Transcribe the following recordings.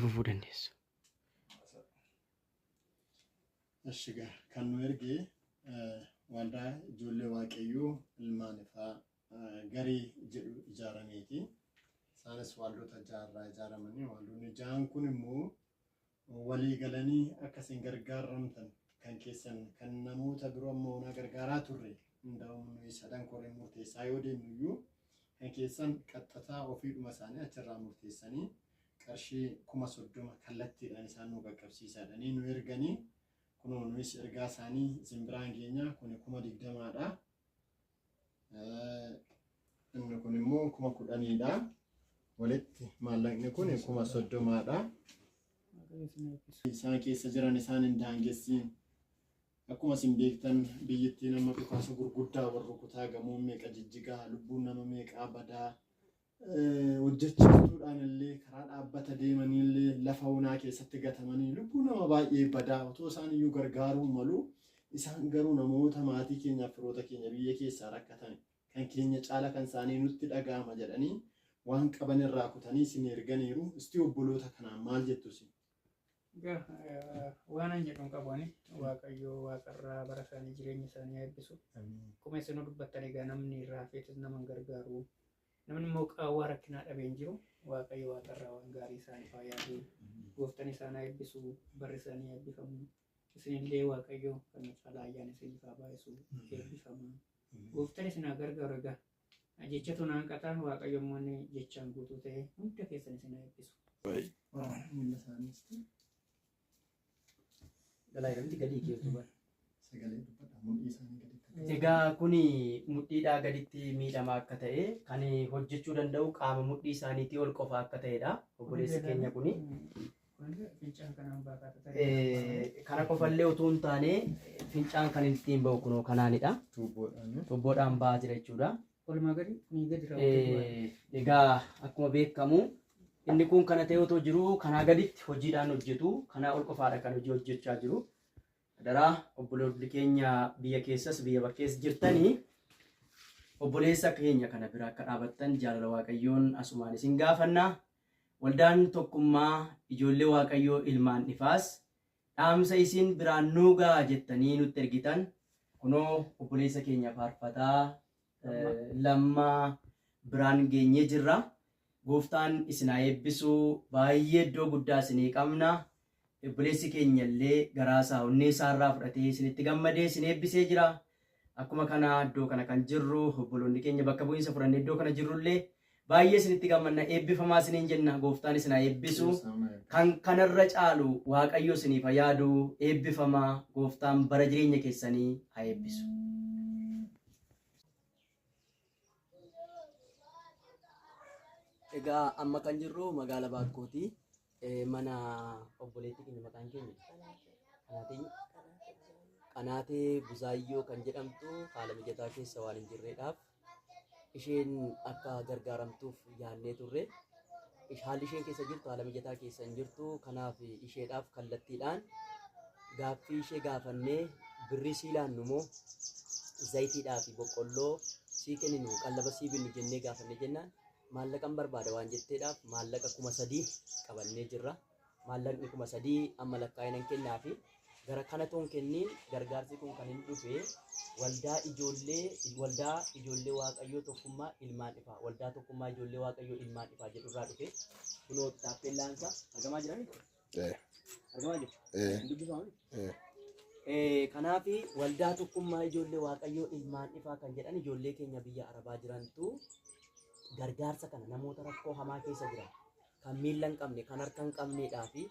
rufuu dandeessu. Ashiga kan nu erge waldaa ijoollee waaqayyoo ilmaan ifaa garii jedhu ijaarameeti. Isaanis waldoota jaarraa ijaaramanii waldoonni jaan kun immoo walii galanii akkasiin gargaaramtan kan keessan kan namoota biroo ammoo na gargaaraa turre hundaa'uun sadan koree murteessaa yoo deemnuyyuu kan keessan qaxxataa ofiidhuma isaanii achirraa murteessanii qarshii 30,000 kallattiidhaan isaan nu qaqqabsiisaadhanii nu erganii kunuun nuyi ergaa isaanii isin biraan geenya kun 20,000dha. Inni kun immoo 10,000dha. Walitti maallaqni kun 30,000dha. Isaan keessa jiran isaan hin daangessiin. Akkuma isin beektan biyyattii nama dhukaasa gurguddaa warra kutaa gamoo meeqa jijjigaa lubbuun nama meeqaa badaa hojjechiistuudhaan illee karaa dhaabbata deemanillee lafa onaa keessatti gatamanii lubbuu nama baay'ee badaa otoo isaan iyyuu gargaaruu malu isaan garuu namoota maatii keenyaaf firoota keenya biyya keessaa rakkatan kan keenya caala kan isaanii nutti dhaga'ama jedhanii waan qaban irraa kutanii isin erganiiru. Isti obboloota kanaan maal jettu isin? Waan an jedhuun qabani waaqayyoo waaqarraa bara isaanii jireenya isaanii eebbisu. Akkuma isin dubbattan egaa namni irraa feetis nama gargaaru. Namni immoo qaawwaa rakkinaa dhabeen jiru waaqayyo waaqarraa waan gaarii isaanii faayyaatu gooftaan isaanii eebbisu barri isaanii eebbifamu. Isinillee waaqayyo kan caalaa ayyaana isin ifaa baay'isu eebbifamu. Gooftaan isin gargaaru egaa jecha tunaan qataa waaqayyo immoo jechaan guutuu ta'e hunda keessan isin eebbisu. Galaayiramti gadii keessa bara. Sagalee dubbadha mudhii isaanii gaditti. Egaa kuni mudhiidhaa gaditti miidhama akka ta'e kan hojjechuu danda'u qaama mudhii isaaniitii ol qofa akka ta'edha. Obboleessi keenya kuni. Kana qofallee utuu hin taane fincaan kan ittiin bahu kunoo kanaanidha. Tuubboodhaan bahaa jira jechuudha. Egaa akkuma beekamu inni kun kana ta'e otoo jiru kanaa gaditti hojiidhaan hojjetu kanaa ol qofaadha kan hojii hojjechaa jiru. Daraa obboleewwan keenya biyya keessas biyya bakkees jirtanii obboleessa keenya kana bira akka dhaabattan jaalala waaqayyoon asumaan isin gaafanna. Waldaan tokkummaa ijoollee waaqayyoo ilmaan ifaas dhaamsa isin biraan nuu ga'a jettanii nutti ergitan kunoo obboleessa keenya faarfataa lammaa biraan geenyee jirra. Gooftaan isin haa eebbisu baay'ee iddoo guddaa isinii qabna. Obboleessi keenya illee garaasaa onnee isaarraa fudhatee isinitti gammadee isin eebbisee jira. Akkuma kana iddoo kana kan jirru obboloonni keenya bakka bu'iinsa fudhannee iddoo kana jirrullee baay'ee isinitti gammanna eebbifamaa isiniin jenna. Gooftaan isin haa eebbisu. Kan kanarra caalu waaqayyo isiniif haa yaadu eebbifamaa. Gooftaan bara jireenya keessanii haa eebbisu. Egaa amma kan jirru magaalaa Baakkooti. Mana obboleettii keenya maqaan keenya Qanaatee Buzaayyoo kan jedhamtu haala mijataa keessa waan hin jirreedhaaf isheen akka gargaaramtuuf yaadnee turre. Haalli isheen keessa jirtu haala mijataa keessa hin jirtu. Kanaaf isheedhaaf kallattiidhaan gaaffii ishee gaafannee birrii sii laannu moo zayitiidhaa fi boqqolloo sii kenninu qallaba sii binnu jennee gaafannee jennaan. Maallaqan barbaada waan jetteedhaaf maallaqa 3,000 qabannee jirra. Maallaqni 3,000 amma lakkaa'inaan kennaa fi gara kana toon kenniin gargaarsi kun kan hin dhufe waldaa ijoollee waaqayyoo tokkummaa ilmaan ifaa waldaa tokkummaa ijoollee waaqayyoo ilmaan ifaa jedhu irraa dhufe kunoo taappeellaansa argamaa jirani? Argamaa jiru? Kanaaf waldaa tokkummaa ijoollee waaqayyoo ilmaan ifaa kan jedhan ijoollee keenya biyya Arabaa jirantu gargaarsa kana namoota rakkoo hamaa keessa jiran kan miila hin qabne kan harka hin qabneedhaa fi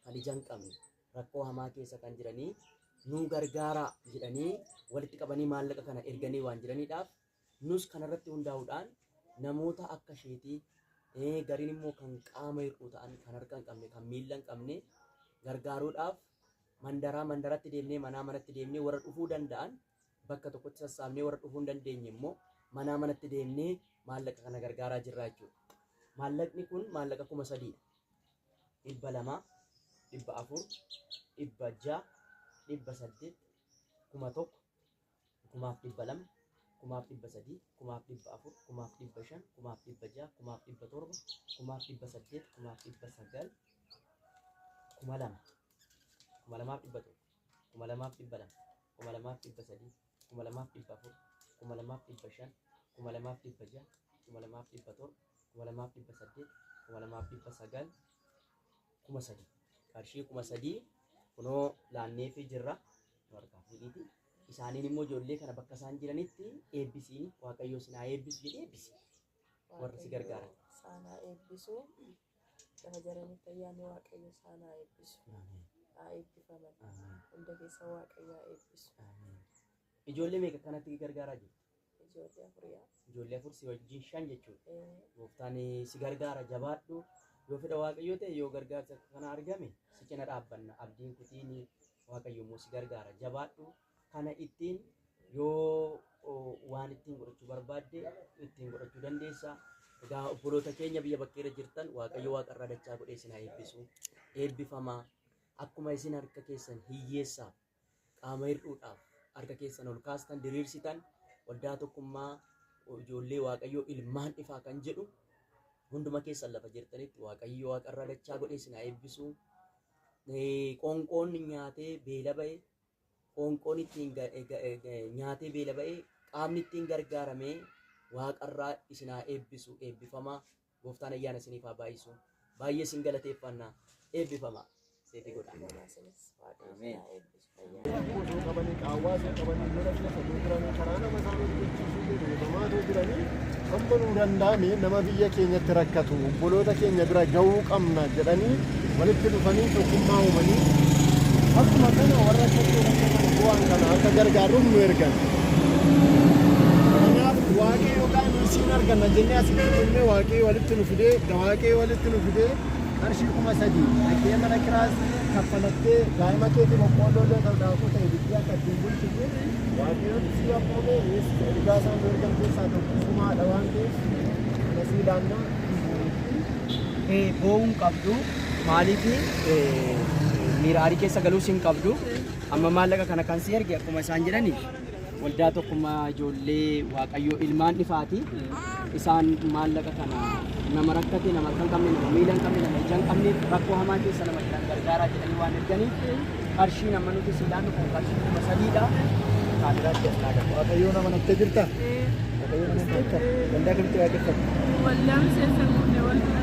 kan ija hin qabne rakkoo hamaa keessa kan jiranii nu gargaara jedhanii walitti qabanii maallaqa kana erganii waan jiraniidhaaf nus kanarratti hundaa'uudhaan namoota akka isheetii gariin immoo kan qaama hir'uu ta'an kan harka hin qabne kan miila hin qabne gargaaruudhaaf mandaratti deemnee manatti deemnee warra dhufuu danda'an bakka tokkotti sassaabnee warra dhufuu hin dandeenye immoo manatti deemnee maallaqa kana gargaaraa jirra jechuudha. Maallaqni kun maallaqa 3,000 200 400 600 800 1,000 1,200 1,300 1,400 1,500 1,600 1,700 1,800 1,900 kuma lama kuma lamaaf dhibba tokko kuma lamaaf dhibba lama kuma lamaaf dhibba sadii kuma lamaaf dhibba afur kuma lamaaf dhibba shan kuma lamaaf dhibba jaha kuma lamaaf dhibba torba kuma lamaaf dhibba saddeet kuma lamaaf dhibba sagal kuma sadii qarshii kuma sadii kunoo laanneefii jirra warqaa fuudhiiti isaaniin immoo ijoollee kana bakka isaan jiranitti eebbisiin waaqayyo sinaa eebbisu jedhee eebbisi warra si gargaaran saanaa eebbisu lafa jiranitti ayyaanni waaqayyo saanaa eebbisu haa eebbifaman hunda keessa waaqayyo haa eebbisu. Ijoollee meeqa kanatti gargaaraa jirtu? Ijoollee afur si wajjin 5 jechuudha. Gooftaan si gargaara jabaadhu yoo fedha waaqayyo ta'e yoo gargaarsa kana argame si cina dhaabbanna abdiin kutiin waaqayyo immoo si gargaara jabaadhu kana ittiin yoo waan ittiin godhachuu barbaadde ittiin godhachuu dandeessa. Egaa obboloota keenya biyya bakkeera jirtan waaqayyo waaqarraa dachaa godhee isin haa eebbisu eebbifamaa akkuma isin harka keessan hiyyeessaaf qaama hir'uudhaaf harka keessan ol kaastan diriirsitan waldaa tokkummaa ijoollee waaqayyoo ilmaan ifaa kan jedhu hunduma keessan lafa jirtanitti waaqayyo waaqarraa dachaa godhee isin haa eebbisu. Qoonqoon nyaatee beela ba'e qoonqoon ittiin nyaatee beela ba'e qaamni ittiin gargaaramee waaqarraa isin haa eebbisu eebbifamaa gooftaan ayyaana isiniif haa baay'isu baay'ee isin galateeffannaa eebbifamaa seetii godha. qabanii qaawwaasa qabanii lola keessa jiranii karaa nama isaanii hojjechiisuu beekamaatoo jiranii hamma nuu danda'ame nama biyya keenyatti rakkatu obboloota keenya bira gahuu qabna jedhanii walitti dhufanii tokkummaa uumanii akkuma kana warra waan kana akka gargaaruuf nu ergan. Kanaaf waaqayyoodhaan isiin arganna jennee asitti dhufnee waaqayyo walitti nu fidee walitti nu fidee qarshii 3,000 dhaggee mana kiraas kaffalattee daa'ima keetii boqqolloo daakuu ta'e biyya akka ittiin bulchitu waaqayyoon si abboomee ergaa isaan nu ergan keessaa tokkummaadha waan ta'eef nasii laannaa boo'uun qabdu maaliif miiraarii keessa galuus hin qabdu amma maallaqa kana kan si erge akkuma isaan jedhaniif waldaa tokkummaa ijoollee waaqayyoo ilmaan ifaati isaan maallaqa kana nama rakkate nama kan qabne nama miila hin qabne nama ija hin qabne rakkoo hamaa keessa nama jiran gargaaraa jedhanii waan erganiif qarshii nama nuti siidhaan kun qarshii 3,000dha kaadiraatti as laadha. Waaqayyoo nama naftee jirta? Waaqayyoo nama naftee jirta? Waldaa kamitti waaqeffatu? Waldaan seessa muudee waldaa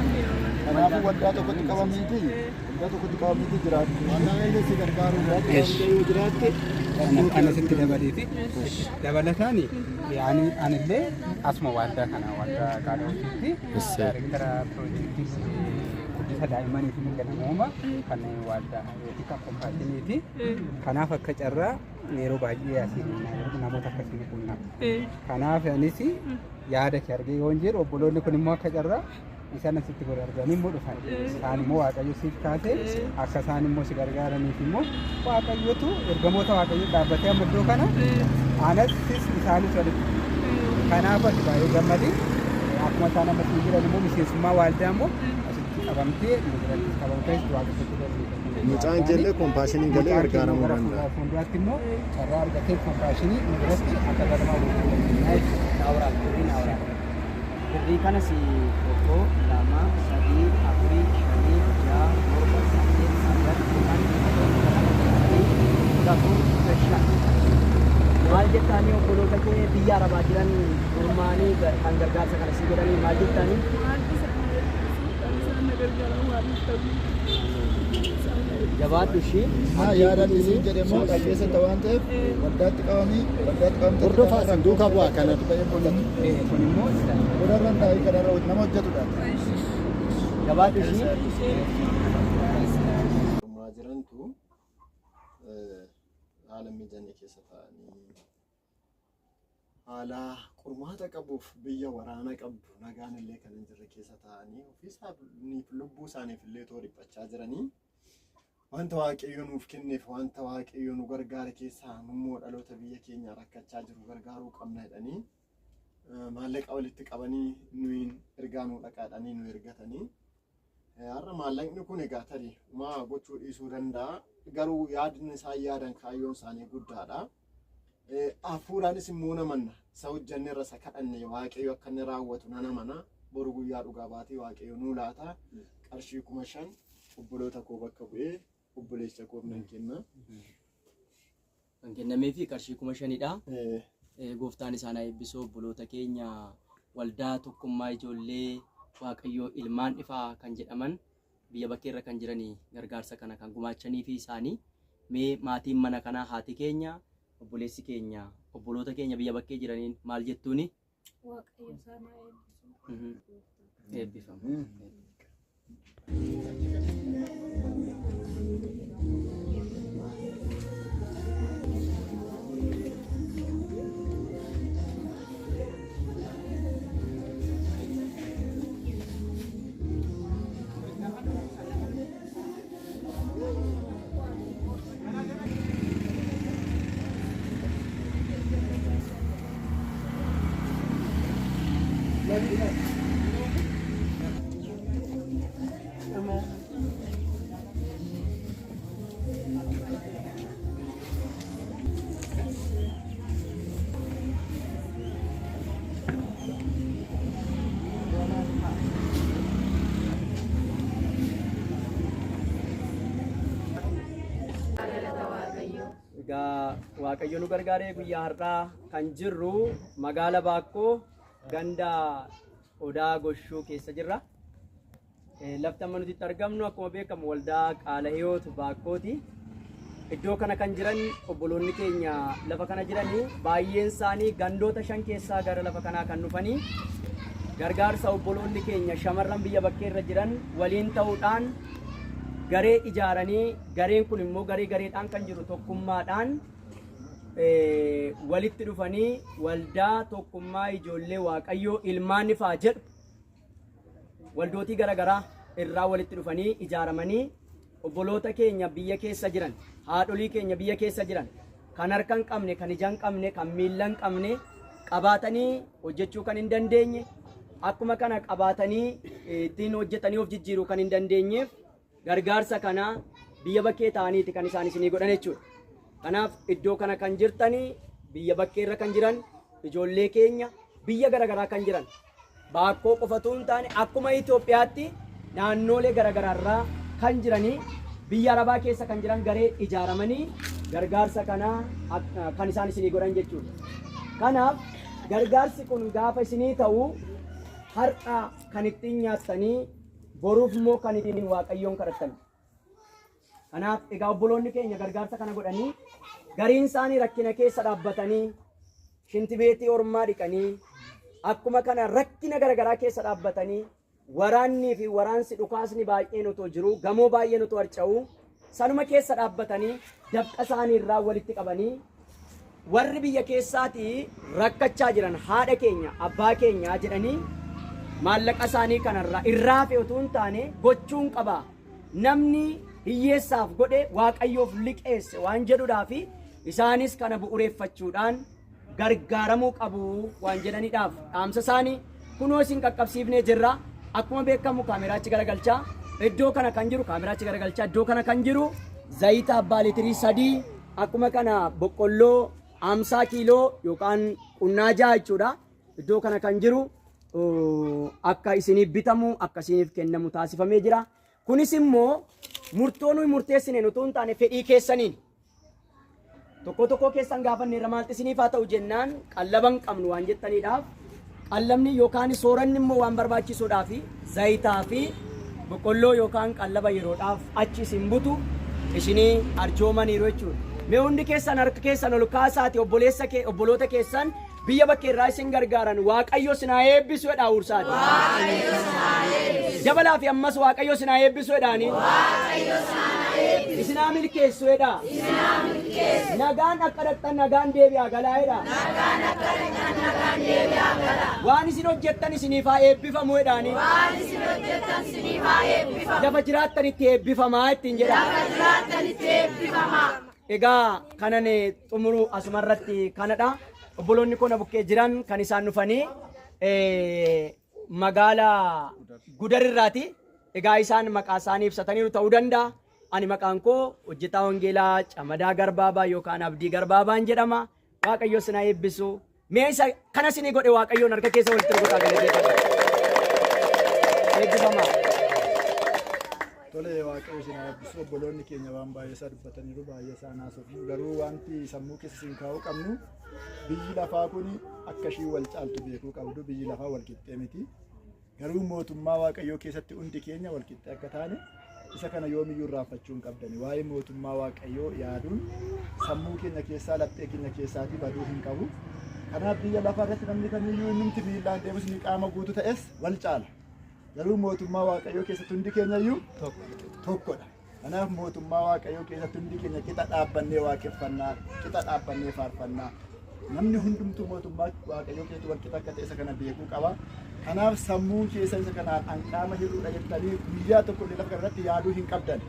kanaafuu waldaa tokkotti qabamiiti jiraatu. Waldaan illee si gargaaruu waaqayyoo jiraatte anasitti dabaleeti dabalataan anillee asuma waldaa kana waldaa qaadootiitti daayirektara piroojeektii guddisa daa'immanii fi mirga namoomaa kan waldaa eetika kompaashiniiti. Kanaaf akka carraa yeroo baay'ee asii namoota akkasii quunnama. Kanaaf anis yaada kee argee yoo hin jedhu obboloonni kun immoo akka carraa isaan asitti godha arganii immoo dhufan isaan immoo waaqayyo siif kaasee akka isaan immoo si gargaaraniif immoo waaqayyotu ergamoota waaqayyo dhaabbatee amma iddoo kana anattis isaanis walitti kanaaf ati baay'ee gammadii akkuma isaan amma siin jiran immoo miseensummaa waldaa immoo asitti qabamtee migiratti qabamtee waaqeffachuu dandeenya. Mucaan jallee kompaashinii galee gargaaramuu danda'a. Fuulduraatti immoo carraa argatee kompaashinii migiratti akka galamaa waliin birrii kanas tokko lama sadii afurii shanii ja'a torba saddeet 9 maal jettaanii obboloota kee biyya arabaa jiran gurmaanii kan gargaarsa kana si godhanii maal jettaanii? jabaadhu ishii yaadaan isiin jedhamu dhageessata waan ta'eef waldaatti qabamtee hordofaa duukaa bu'aa kanatti ba'ee mul'atu. Kun immoo godharran taa'ee kanarra nama hojjetudha. jabaadhu ishii jirantu haala mijaanii keessa ta'anii haala qormaata qabuuf biyya waraana qabdu nagaan illee kan hin jirre keessa ta'anii ofiisaaniif lubbuu isaaniif illee too dhiphachaa jiranii wanta waaqayyo nuuf kenneef wanta waaqayyo nu gargaara keessaa nummoo dhaloota biyya keenya rakkachaa jiru gargaaruu qabna jedhanii maallaqa walitti qabanii nuyin ergaa nu dhaqaadhanii nu ergatanii har'a maallaqni kun egaa tarii maa gochuu dhiisuu danda'a garuu yaadni isaan yaadan kaayyoon isaanii guddaadha. Hafuuraanis immoo namanna isa hojjanne irra isa kadhanne waaqayyo akka inni raawwatu nan amana boru guyyaa dhugaa baatee waaqayyo nuu laata qarshii 5,000 obboloota koo bakka bu'ee obboleessa koof nan kenna. Kan kennamee fi qarshii 5,000. Gooftaan isaan eebbisuu obboloota keenya waldaa tokkummaa ijoollee Waaqayyoo ilmaan ifaa kan jedhaman biyya bakkeerra kan jiranii gargaarsa kana kan gumaachanii fi isaanii mee maatiin mana kanaa haati keenya obboleessi keenya obboloota keenya biyya bakkee jiraniin maal jettuuni? Waaqayyo isaan eebbisu. Eebbifamu. Waaqayyo nu gargaaree guyyaa har'aa kan jirru magaala Baakkoo ganda Odaa Goshuu keessa jirra. Lafti amma nuti argamnu akkuma beekamu waldaa Qaala Hiyoot Baakkooti. Iddoo kana kan jiran obboloonni keenya lafa kana jiranii baay'een isaanii gandoota 5 keessaa gara lafa kanaa kan dhufanii gargaarsa obboloonni keenya shamarran biyya bakkeerra jiran waliin ta'uudhaan garee ijaaranii gareen kun immoo gareedhaan kan jiru tokkummaadhaan walitti dhufanii waldaa tokkummaa ijoollee Waaqayyoo ilmaan ifaa jedhu waldootii garaagaraa irraa walitti dhufanii ijaaramanii obboloota keenya biyya keessa jiran haadholii keenya biyya keessa jiran kan harka hin qabne kan ija hin qabne kan miila hin qabne qabaatanii hojjechuu kan hin dandeenye akkuma kana qabaatanii ittiin hojjetanii of jijjiiruu kan hin dandeenyeef gargaarsa kana biyya bakkee ta'aniiti kan isaan isinii godhan jechuudha. Kanaaf iddoo kana kan jirtanii biyya bakkeerra kan jiran ijoollee keenya biyya garaagaraa kan jiran Baakkoo qofatu hin taane akkuma Itoophiyaatti naannoolee garaagaraarraa kan jiranii biyya Arabaa keessa kan jiran garee ijaaramanii gargaarsa kana kan isaan isinii godhan jechuudha. Kanaaf gargaarsi kun gaafa isinii ta'u har'a kan ittiin nyaattanii boruuf immoo kan ittiin Waaqayyoon kadhattan. Kanaaf egaa obboloonni keenya gargaarsa kana godhanii gariin isaanii rakkina keessa dhaabbatanii shintibeetii ormaa dhiqanii akkuma kana rakkina garaagaraa keessa dhaabbatanii waraannii fi waraansi dhukaasni baay'een otoo jiru gamoo baay'een otoo harca'u sanuma keessa dhaabbatanii dabqa isaanii irraa walitti qabanii warri biyya keessaatii rakkachaa jiran haadha keenya abbaa keenya jedhanii maallaqa isaanii kanarraa irraa fi otoo hin taane gochuun qaba namni hiyyeessaaf godhe Waaqayyoof liqeesse waan jedhuudhaaf isaanis kana bu'uureeffachuudhaan gargaaramuu qabu waan jedhaniidhaaf dhaamsa isaanii kunoo isin qaqqabsiifnee jirra. Akkuma beekamu kaameraachi garagalchaa iddoo kana kan jiru kaameraachi garagalchaa iddoo kana kan jiru zayita abbaa liitirii 3 akkuma kana boqqolloo 50 kiiloo yookaan qunnaa 6 jechuudha. Iddoo kana kan jiru akka isiniif bitamu akka isiniif kennamu taasifamee jira. Kunis immoo murtoo nuyi murteessineen utuu hin taane fedhii keessaniin tokko keessan gaafanneerra maalti isiniif haa ta'u jennaan qallaban qabnu waan jettaniidhaaf qallabni yookaan sooranni immoo waan barbaachisuudhaaf zayitaa fi boqqolloo yookaan qallaba yeroodhaaf achi isin butu isinii arjoomaniiru jechuudha. Mee hundi keessan harka keessan ol kaasaati obboloota keessan biyya bakkeerraa isin gargaaran Waaqayyo isin haa eebbisu jedhaa ursaati. Dabalaa fi ammas Waaqayyo isin haa eebbisu jedhaani. Isin haa milkeessu jedhaa. Nagaan akka dhaqxan nagaan deebi'aa galaa jedhaa. Waan isin hojjettan isiniif haa eebbifamu jedhaani. Lafa jiraattanitti eebbifamaa ittiin jedhaa. Egaa kanan xumuru asumarratti kanadha. Obboloonni kun bukkee jiran kan isaan dhufanii magaalaa Gudarirraati. Egaa isaan maqaa isaanii ibsataniiru ta'uu danda'a. Ani maqaan koo hojjetaa wangeelaa Camadaa Garbaabaa yookaan Abdii Garbaabaan jedhama. Waaqayyo isin haa eebbisu. Mee isa kana isinii godhe Waaqayyoon harka keessa walitti rukutaa galateeffadha. Eebbifamaa. Tole waaqayyo isin eebbisu obboloonni keenya waan baay'ee isaa dubbataniiru baay'ee isaa naasofnu garuu wanti sammuu keessa isin kaa'uu qabnu biyyi lafaa kun akka ishii wal caaltu beekuu qabdu biyyi lafaa wal qixxee miti garuu mootummaa waaqayyoo keessatti hundi keenya wal qixxee akka taane isa kana yoomiyyuu irraanfachuu hin qabdani waa'ee mootummaa waaqayyoo yaaduun sammuu keenya keessaa laphee keenya keessaatii baduu hin qabu kanaaf biyya lafaa irratti namni kamiyyuu inni miilaan deemus ni qaama guutuu ta'es wal caala garuu mootummaa waaqayyoo keessatti hundi keenya iyyuu tokkodha. Kanaaf mootummaa waaqayyoo keessatti hundi keenya qixa dhaabbannee waaqeffannaa, qixa dhaabbannee faarfannaa. Namni hundumtuu mootummaa waaqayyoo keessatti wal qixa akka ta'e isa kana beekuu qaba. Kanaaf sammuu keessa isa kanaan an qaama hir'uudha jettanii guyyaa tokko illee lafa irratti yaaduu hin qabdan.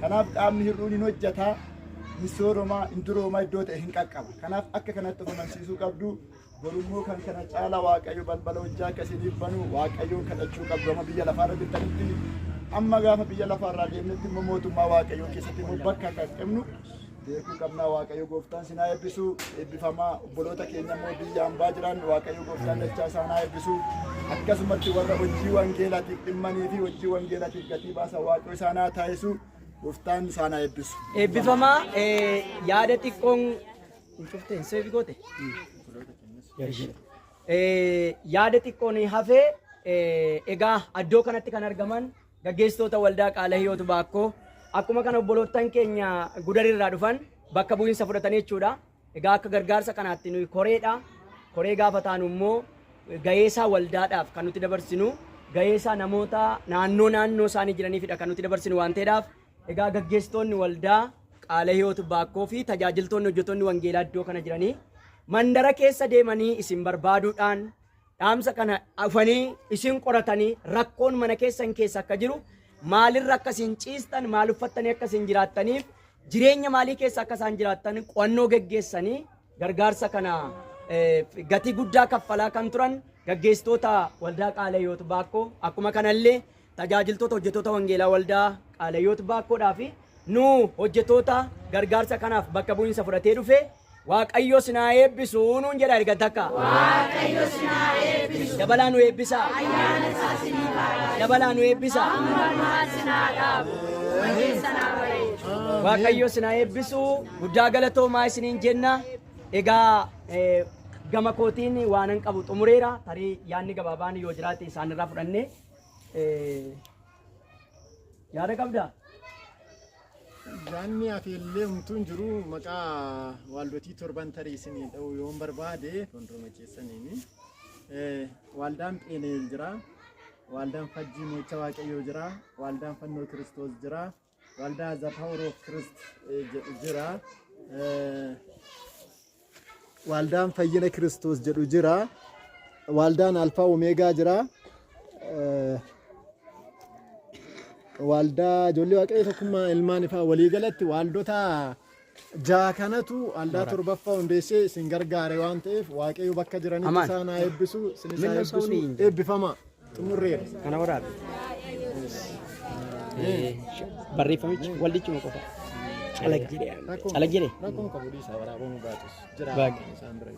Kanaaf qaamni hir'uun hin hojjetaa, hin sooromaa, hin duroomaa iddoo ta'e hin qaqqaba. Kanaaf akka kanatti of amansiisuu qabdu. Borummoo kan kana caala waaqayyo balbala hojjaa akkasiniif banu waaqayyoon kadhachuu qabdu amma biyya lafaarra jirtanitti amma gaafa biyya lafaarraa deemnetti immoo mootummaa waaqayyoo keessatti immoo bakka akka qabnu beekuu qabnaa waaqayyo gooftaan sinaa eebbisu eebbifamaa obboloota keenya immoo biyya hambaa jiran waaqayyo gooftaan dachaa isaanaa eebbisu akkasumatti warra hojii wangeelaatiif dhimmanii fi hojii wangeelaatiif gatii baasan waaqayyo isaanaa taasisu gooftaan isaanaa eebbisu. Eebbifamaa yaada xiqqoon hin cufte hin seefi goote. Yaada xiqqoon hafee egaa iddoo kanatti kan argaman gaggeessitoota waldaa Qaala Hiyyootu Baakkoo akkuma kana obbolootaan keenya gudarirraa dhufan bakka bu'iinsa fudhatanii jechuudha. Egaa akka gargaarsa kanaatti nuyi koreedha. Koree gaafa taanu immoo gaheesaa waldaadhaaf kan nuti dabarsinu gaheesaa namoota naannoo isaanii jiraniifidha kan nuti dabarsinu waan ta'eedhaaf egaa gaggeessitoonni waldaa Qaala Hiyyootu Baakkoo fi tajaajiltoonni hojjettoonni wangeelaa iddoo kana jiranii mandara keessa deemanii isin barbaaduudhaan dhaamsa kana dhufanii isin qoratanii rakkoon mana keessan keessa akka jiru maalirra akka isin ciistan maal uffattanii akka isin jiraattaniif jireenya maalii keessa akka isaan jiraattan qo'annoo geggeessanii gargaarsa kana gatii guddaa kaffalaa kan turan gaggeessitoota waldaa Qaala Hiyyootu Baakkoo akkuma kanallee tajaajiltoota hojjettoota wangeelaa waldaa Qaala Hiyyootu Baakkoodhaa fi nu hojjettoota gargaarsa kanaaf bakka bu'iinsa fudhatee dhufe waaqayyo sinaa eebbisu nuun jedha erga takka waaqayyo sinaa eebbisu dabalaa nu eebbisa ayyaana isaa sinii baara dabalaa nu eebbisa ammaa sinaa dhaabu waliin sanaa bareechu waaqayyo sinaa eebbisu guddaa galatoomaa isiniin jenna egaa gama kootiin waanan qabu xumureera tarii yaadni gabaabaan yoo jiraate isaanirraa fudhanne yaada qabdaa. Jaanni afiillee humtuun jiru maqaa waldotii torban tarii isinii ta'uu yoon barbaade kondroma keessaniini. Waldaan Pheeneel jira, waldaan Fajjii Moocha Waaqayyoo jira, waldaan Fannoo Kiristoos jira, waldaa The Power of Christ jedhu jira, waldaan Fayyina Kiristoos jedhu jira, waldaan Alfaa Omeegaa jira. Waldaa ijoollee waaqayyo tokkummaa ilmaan ifaa walii galatti waldota jaha kanatu waldaa torbaffaa hundeessee isin gargaare waan ta'eef waaqayyo bakka jiranitti isaan haa eebbisu isin isaan eebbisu eebbifama xumurreera. Kana waraabe. Barreeffamichi waldichuma qofa. Calag jedhee. Rakkoon qabu dhiisaa waraabamuu baatus jira isaan bira.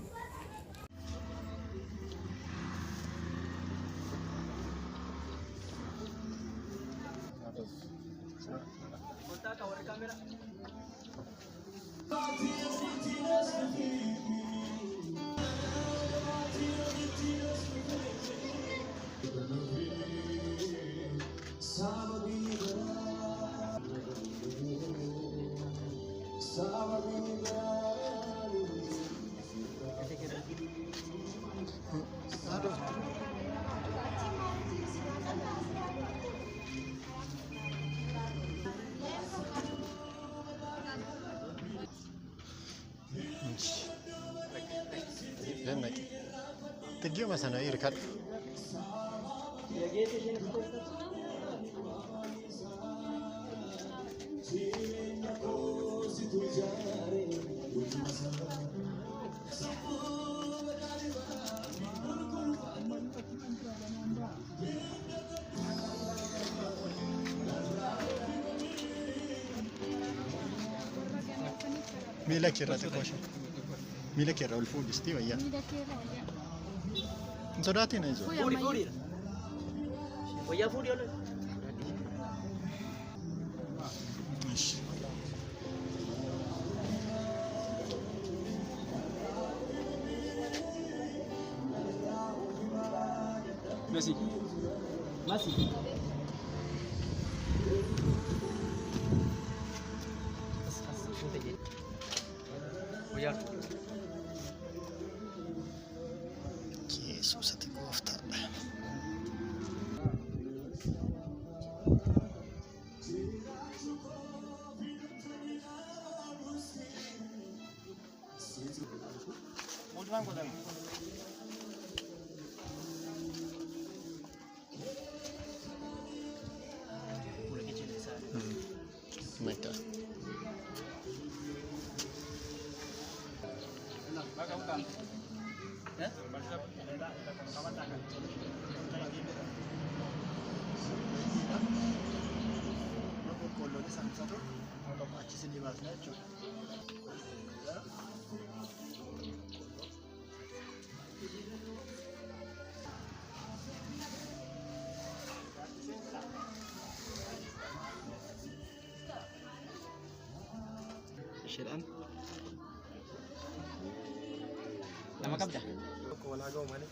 Tegiyo masana irkad. Mila kira tekosha. Mila kira ul fuudhisti wayyaa. Sodaati na ijo. Fuudhi. Wayyaa fuudhi oolu. Messi. Messi. Uyar. Yesus ati gooftaadha. Mata. Shiran. Nama kabda. Wala gaw mali.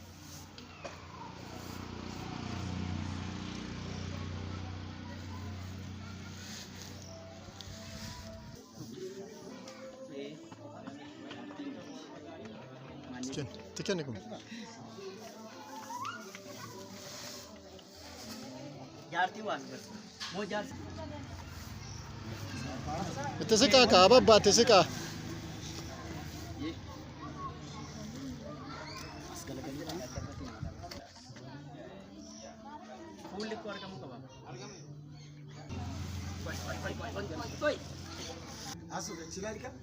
Tiken kum. Jaarti wan. Mau jaar. Tisika ka babba tisika. Kulit keluarga kamu apa? Koi. Asu kecil kan?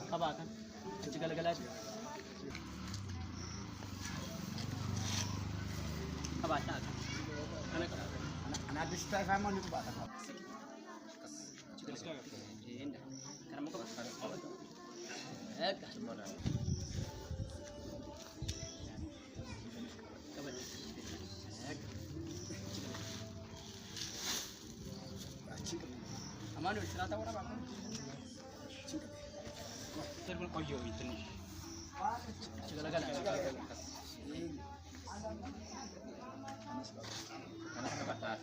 Apa kan? Segala-gala aja. Apa aja? Anak disita sama ni tu bata. Karena mau ke Amanu cerita orang apa? Terus kau yo itu nih. Segala-gala. Karena apa batas?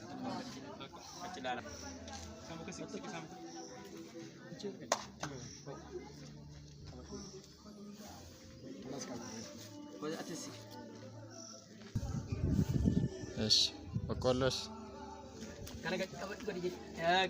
Kecilan. Sampai ke sini sampai. Kau ada sih. Yes. Bakolos. Karena kau juga di ya.